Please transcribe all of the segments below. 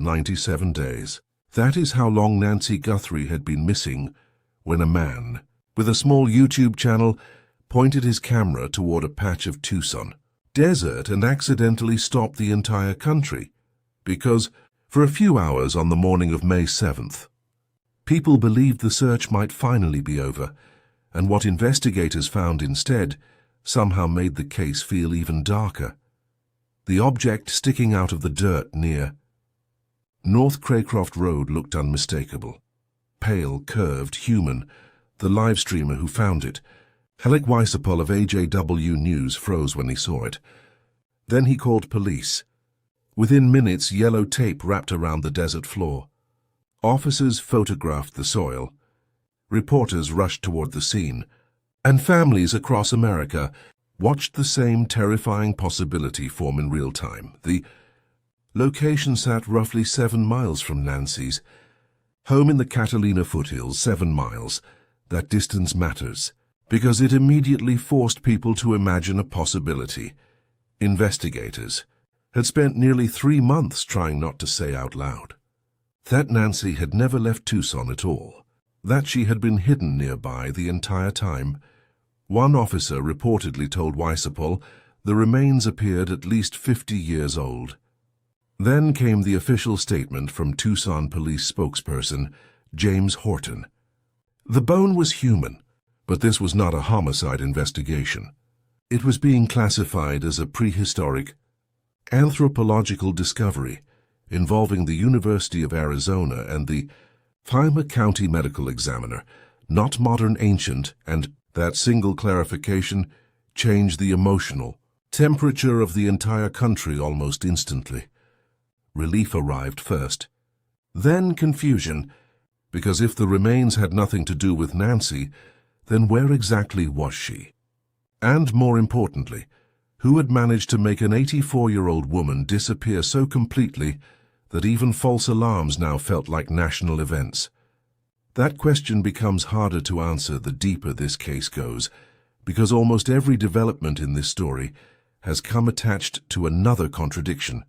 97 days. That is how long Nancy Guthrie had been missing when a man, with a small YouTube channel, pointed his camera toward a patch of Tucson desert and accidentally stopped the entire country, because for a few hours on the morning of May 7th, people believed the search might finally be over, and what investigators found instead somehow made the case feel even darker. The object sticking out of the dirt near North Craycroft Road looked unmistakable. Pale, curved, human, the live streamer who found it, Halleck Weissapol of AJW News, froze when he saw it. Then he called police. Within minutes, yellow tape wrapped around the desert floor. Officers photographed the soil. Reporters rushed toward the scene. And families across America watched the same terrifying possibility form in real time. The location sat roughly 7 miles from Nancy's home in the Catalina foothills. 7 miles. That distance matters, because it immediately forced people to imagine a possibility. Investigators had spent nearly 3 months trying not to say out loud that Nancy had never left Tucson at all, that she had been hidden nearby the entire time. One officer reportedly told Weissapol the remains appeared at least 50 years old. Then came the official statement from Tucson police spokesperson James Horton. The bone was human, but this was not a homicide investigation. It was being classified as a prehistoric anthropological discovery involving the University of Arizona and the Pima County Medical Examiner, not modern ancient, and that single clarification changed the emotional temperature of the entire country almost instantly. Relief arrived first, then confusion, because if the remains had nothing to do with Nancy, then where exactly was she? And more importantly, who had managed to make an 84-year-old woman disappear so completely that even false alarms now felt like national events? That question becomes harder to answer the deeper this case goes, because almost every development in this story has come attached to another contradiction,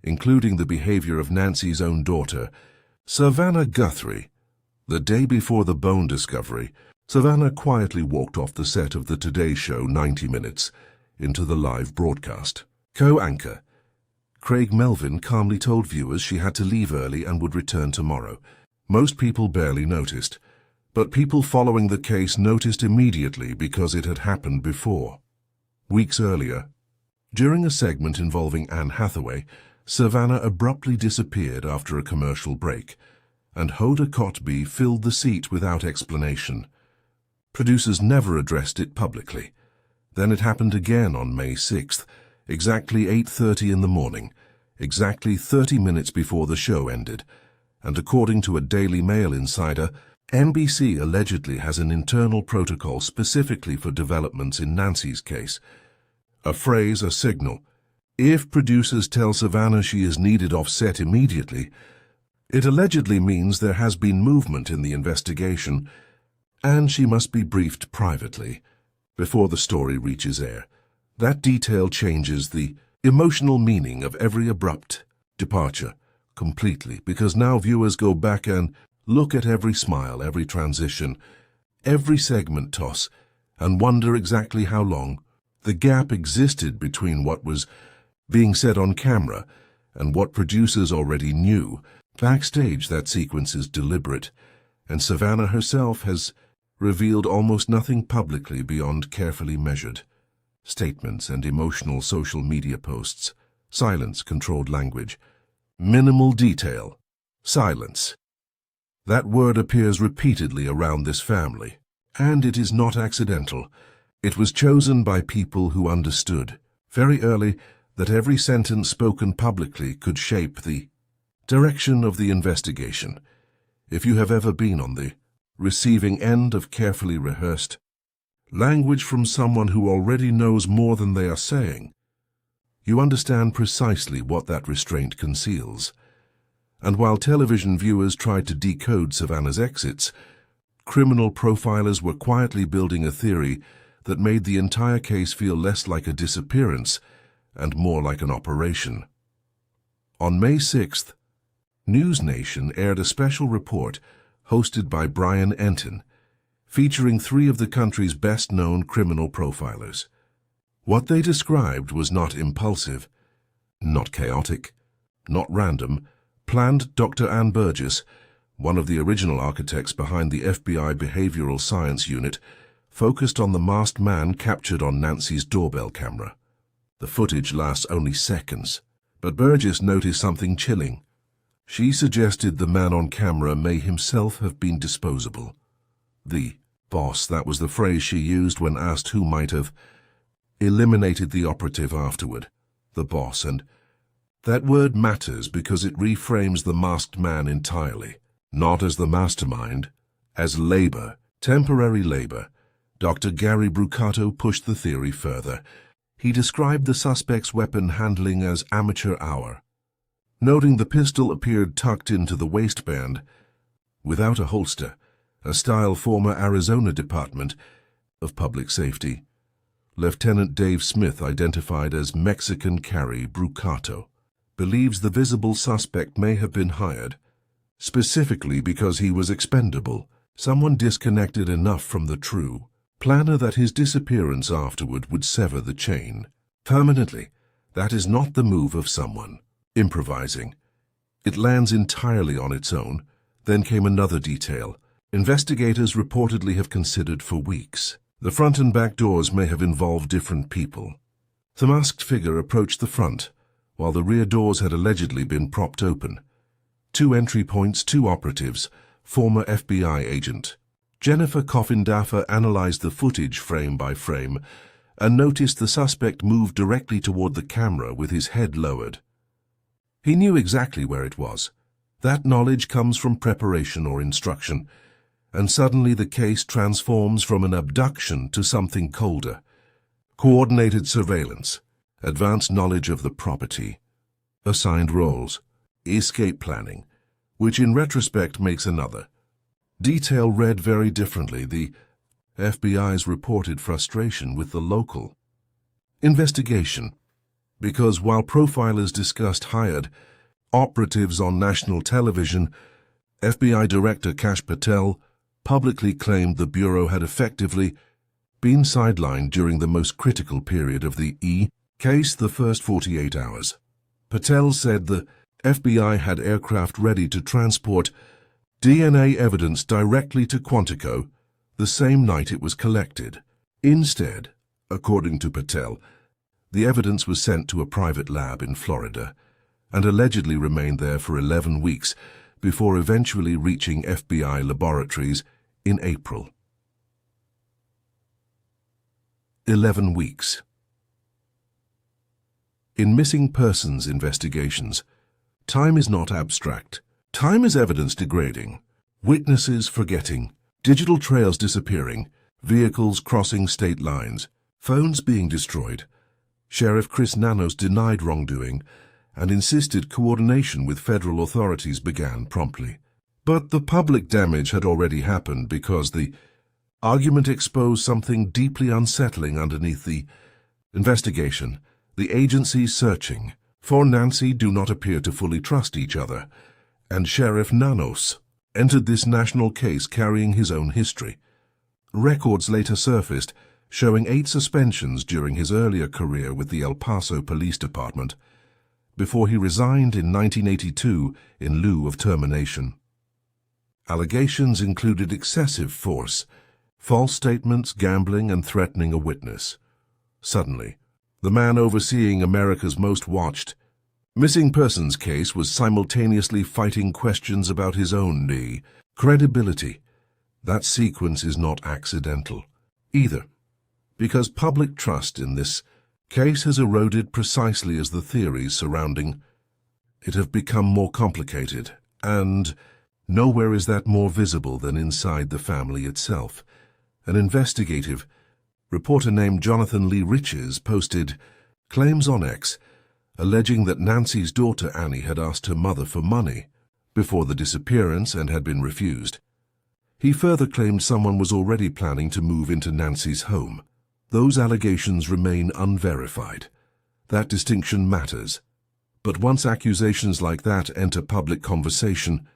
including the behavior of Nancy's own daughter, Savannah Guthrie. The day before the bone discovery, Savannah quietly walked off the set of the Today Show 90 Minutes into the live broadcast. Co-anchor Craig Melvin calmly told viewers she had to leave early and would return tomorrow. Most people barely noticed, but people following the case noticed immediately because it had happened before. Weeks earlier, during a segment involving Anne Hathaway, Savannah abruptly disappeared after a commercial break, and Hoda Kotb filled the seat without explanation. Producers never addressed it publicly. Then it happened again on May 6th, exactly 8:30 in the morning, exactly 30 minutes before the show ended, and according to a Daily Mail insider, NBC allegedly has an internal protocol specifically for developments in Nancy's case. A phrase, a signal. If producers tell Savannah she is needed off set immediately, it allegedly means there has been movement in the investigation, and she must be briefed privately before the story reaches air. That detail changes the emotional meaning of every abrupt departure completely, because now viewers go back and look at every smile, every transition, every segment toss, and wonder exactly how long the gap existed between what was being said on camera and what producers already knew. Backstage, that sequence is deliberate, and Savannah herself has revealed almost nothing publicly beyond carefully measured statements and emotional social media posts. Silence, controlled language, minimal detail, silence. That word appears repeatedly around this family, and it is not accidental. It was chosen by people who understood very early that every sentence spoken publicly could shape the direction of the investigation. If you have ever been on the receiving end of carefully rehearsed language from someone who already knows more than they are saying, you understand precisely what that restraint conceals. And while television viewers tried to decode Savannah's exits, criminal profilers were quietly building a theory that made the entire case feel less like a disappearance and more like an operation. On May 6th, News Nation aired a special report hosted by Brian Enton, featuring 3 of the country's best-known criminal profilers. What they described was not impulsive, not chaotic, not random. Planned. Dr. Ann Burgess, one of the original architects behind the FBI Behavioral Science Unit, focused on the masked man captured on Nancy's doorbell camera. The footage lasts only seconds, but Burgess noticed something chilling. She suggested the man on camera may himself have been disposable. The boss, that was the phrase she used when asked who might have eliminated the operative afterward. The boss, and that word matters because it reframes the masked man entirely, not as the mastermind, as labor, temporary labor. Dr. Gary Brucato pushed the theory further. He described the suspect's weapon handling as amateur hour, noting the pistol appeared tucked into the waistband, without a holster, a style former Arizona Department of Public Safety. Lieutenant Dave Smith, identified as Mexican Carry Brucato, believes the visible suspect may have been hired, specifically because he was expendable, someone disconnected enough from the true planner that his disappearance afterward would sever the chain permanently. That is not the move of someone improvising. It lands entirely on its own. Then came another detail. Investigators reportedly have considered for weeks. The front and back doors may have involved different people. The masked figure approached the front, while the rear doors had allegedly been propped open. 2 entry points, 2 operatives, former FBI agent. Jennifer Coffin-Daffer analyzed the footage frame by frame and noticed the suspect moved directly toward the camera with his head lowered. He knew exactly where it was. That knowledge comes from preparation or instruction, and suddenly the case transforms from an abduction to something colder. Coordinated surveillance, advanced knowledge of the property, assigned roles, escape planning, which in retrospect makes another detail read very differently. The FBI's reported frustration with the local investigation, because while profilers discussed hired operatives on national television, FBI Director Kash Patel publicly claimed the Bureau had effectively been sidelined during the most critical period of the case, the first 48 hours. Patel said the FBI had aircraft ready to transport DNA evidence directly to Quantico the same night it was collected. Instead, according to Patel, the evidence was sent to a private lab in Florida and allegedly remained there for 11 weeks before eventually reaching FBI laboratories in April. 11 weeks. In missing persons investigations, time is not abstract. Time is evidence degrading, witnesses forgetting, digital trails disappearing, vehicles crossing state lines, phones being destroyed. Sheriff Chris Nanos denied wrongdoing and insisted coordination with federal authorities began promptly. But the public damage had already happened because the argument exposed something deeply unsettling underneath the investigation. The agencies searching for Nancy do not appear to fully trust each other, and Sheriff Nanos entered this national case carrying his own history. Records later surfaced showing 8 suspensions during his earlier career with the El Paso Police Department, before he resigned in 1982 in lieu of termination. Allegations included excessive force, false statements, gambling, and threatening a witness. Suddenly, the man overseeing America's most watched missing persons case was simultaneously fighting questions about his own credibility. That sequence is not accidental, either, because public trust in this case has eroded precisely as the theories surrounding it have become more complicated, and nowhere is that more visible than inside the family itself. An investigative reporter named Jonathan Lee Riches posted claims on X, alleging that Nancy's daughter Annie had asked her mother for money before the disappearance and had been refused. He further claimed someone was already planning to move into Nancy's home. Those allegations remain unverified. That distinction matters But once accusations like that enter public conversation,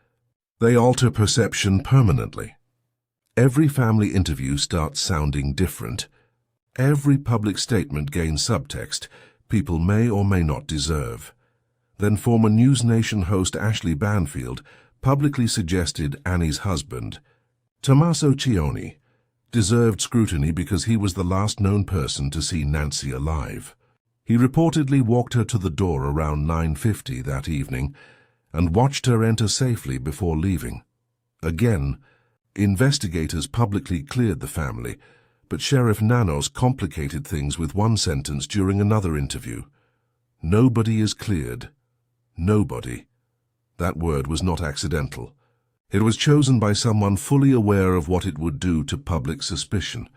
they alter perception permanently. Every family interview starts sounding different. Every public statement gains subtext people may or may not deserve. Then former News Nation host Ashley Banfield publicly suggested Annie's husband, Tommaso Cioni, deserved scrutiny because he was the last known person to see Nancy alive. He reportedly walked her to the door around 9:50 that evening and watched her enter safely before leaving. Again, investigators publicly cleared the family, but Sheriff Nanos complicated things with one sentence during another interview. Nobody is cleared. Nobody. That word was not accidental. It was chosen by someone fully aware of what it would do to public suspicion.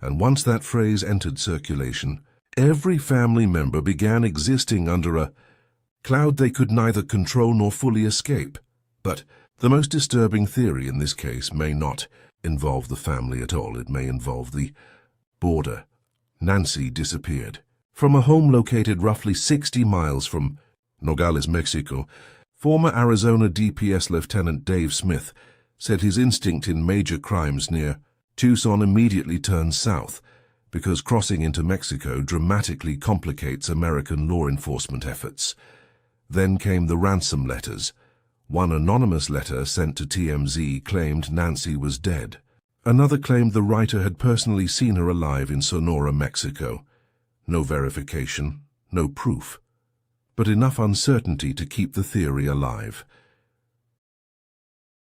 And once that phrase entered circulation, every family member began existing under a cloud they could neither control nor fully escape. But the most disturbing theory in this case may not involve the family at all. It may involve the border. Nancy disappeared. From a home located roughly 60 miles from Nogales, Mexico, former Arizona DPS Lieutenant Dave Smith said his instinct in major crimes near Tucson immediately turns south because crossing into Mexico dramatically complicates American law enforcement efforts. Then came the ransom letters. One anonymous letter sent to TMZ claimed Nancy was dead. Another claimed the writer had personally seen her alive in Sonora, Mexico. No verification, no proof, but enough uncertainty to keep the theory alive.